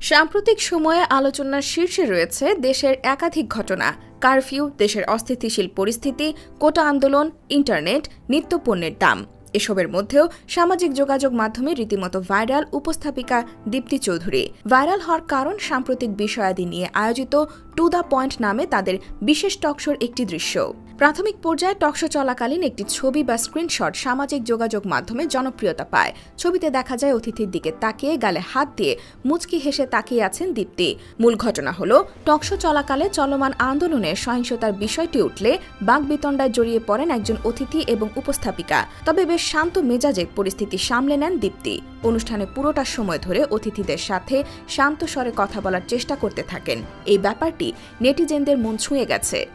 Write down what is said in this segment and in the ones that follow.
সাম্প্রতিক সময়ে আলোচনার শীর্ষে রয়েছে দেশের একাধিক ঘটনা, কারফিউ, দেশের অস্থিতিশীল পরিস্থিতি, কোটা আন্দোলন, ইন্টারনেট, নিত্যপণ্যের দাম। এসবের মধ্যেও সামাজিক যোগাযোগ মাধ্যমে রীতিমতো ভাইরাল উপস্থাপিকা দীপ্তি চৌধুরী। ভাইরাল হওয়ার কারণ সাম্প্রতিক বিষয়াদি নিয়ে আয়োজিত টু দ্য পয়েন্ট নামে তাদের বিশেষ টকশোর একটি দৃশ্য। প্রাথমিক পর্যায়ে টকশো চলাকালীন একটি ছবি বা স্ক্রিনশট সামাজিক যোগাযোগ মাধ্যমে জনপ্রিয়তা পায়। ছবিতে দেখা যায় অতিথির দিকে তাকিয়ে গালে হাত দিয়ে মুচকি হেসে তাকিয়ে আছেন দীপ্তি। মূল ঘটনা হলো টকশো চলাকালে চলমান আন্দোলনে সহিংসতার বিষয়টি উঠলে বাকবিতণ্ডায় জড়িয়ে পড়েন একজন অতিথি এবং উপস্থাপিকা। তবে বেশ শান্ত মেজাজে পরিস্থিতি সামলে নেন দীপ্তি। অনুষ্ঠানে পুরোটা সময় ধরে অতিথিদের সাথে শান্ত স্বরে কথা বলার চেষ্টা করতে থাকেন। এই ব্যাপারটি নেটিজেনদের মন ছুঁয়ে গেছে।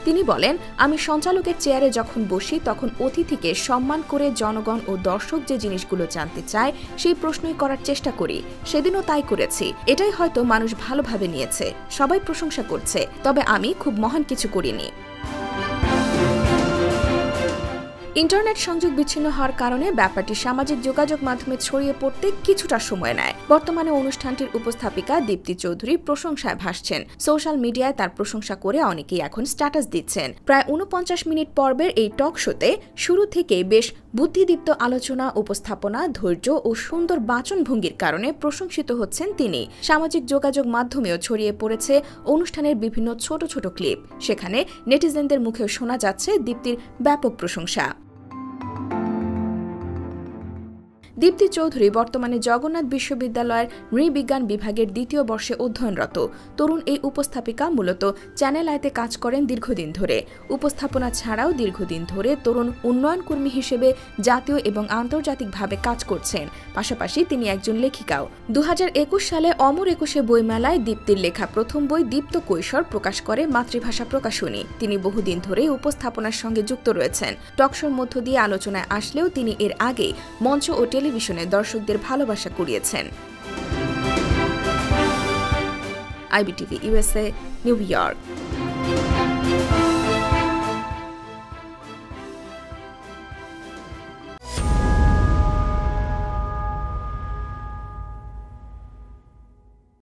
তিনি বলেন, আমি সঞ্চালকের চেয়ারে যখন বসি তখন অতিথিকে সম্মান করে জনগণ ও দর্শক যে জিনিসগুলো জানতে চায় সেই প্রশ্নই করার চেষ্টা করি। সেদিনও তাই করেছি। এটাই হয়তো মানুষ ভালোভাবে নিয়েছে, সবাই প্রশংসা করছে, তবে আমি খুব মহান কিছু করিনি। ইন্টারনেট সংযোগ বিচ্ছিন্ন হওয়ার কারণে ব্যাপারটি সামাজিক যোগাযোগ মাধ্যমে ছড়িয়ে পড়তে কিছুটা সময় নেয়। বর্তমানে অনুষ্ঠানটির উপস্থাপিকা দীপ্তি চৌধুরী প্রশংসায় ভাসছেন। সোশ্যাল মিডিয়ায় তার প্রশংসা করে অনেকেই এখন স্ট্যাটাস দিচ্ছেন। প্রায় ৪৯ মিনিট পর্বের এই টক শোতে শুরু থেকেই বেশ বুদ্ধিদীপ্ত আলোচনা, উপস্থাপনা, ধৈর্য ও সুন্দর বাচনভঙ্গির কারণে প্রশংসিত হচ্ছেন তিনি। সামাজিক যোগাযোগ মাধ্যমেও ছড়িয়ে পড়েছে অনুষ্ঠানের বিভিন্ন ছোট ছোট ক্লিপ। সেখানে নেটিজেনদের মুখেও শোনা যাচ্ছে দীপ্তির ব্যাপক প্রশংসা। দীপ্তি চৌধুরী বর্তমানে জগন্নাথ বিশ্ববিদ্যালয়ের নৃবিজ্ঞান বিভাগের ২য় বর্ষে অধ্যয়নরত। তরুণ এই উপস্থাপিকা মূলত চ্যানেল আইতে কাজ করেন দীর্ঘদিন ধরে। উপস্থাপনা ছাড়াও দীর্ঘদিন ধরে তরুণ উন্নয়ন কর্মী হিসেবে জাতীয় এবং আন্তর্জাতিকভাবে কাজ করছেন। পাশাপাশি তিনি একজন লেখিকাও। ২০২১ সালে অমর একুশে বইমেলায় দীপ্তির লেখা প্রথম বই দীপ্ত কৈশোর প্রকাশ করে মাতৃভাষা প্রকাশনী। তিনি বহুদিন ধরে উপস্থাপনার সঙ্গে যুক্ত রয়েছেন। টকশোর মধ্য দিয়ে আলোচনায় আসলেও তিনি এর আগে মঞ্চ ও টেলিভিশনে দর্শকদের ভালোবাসা কুড়িয়েছেন। IBTV USA, new York.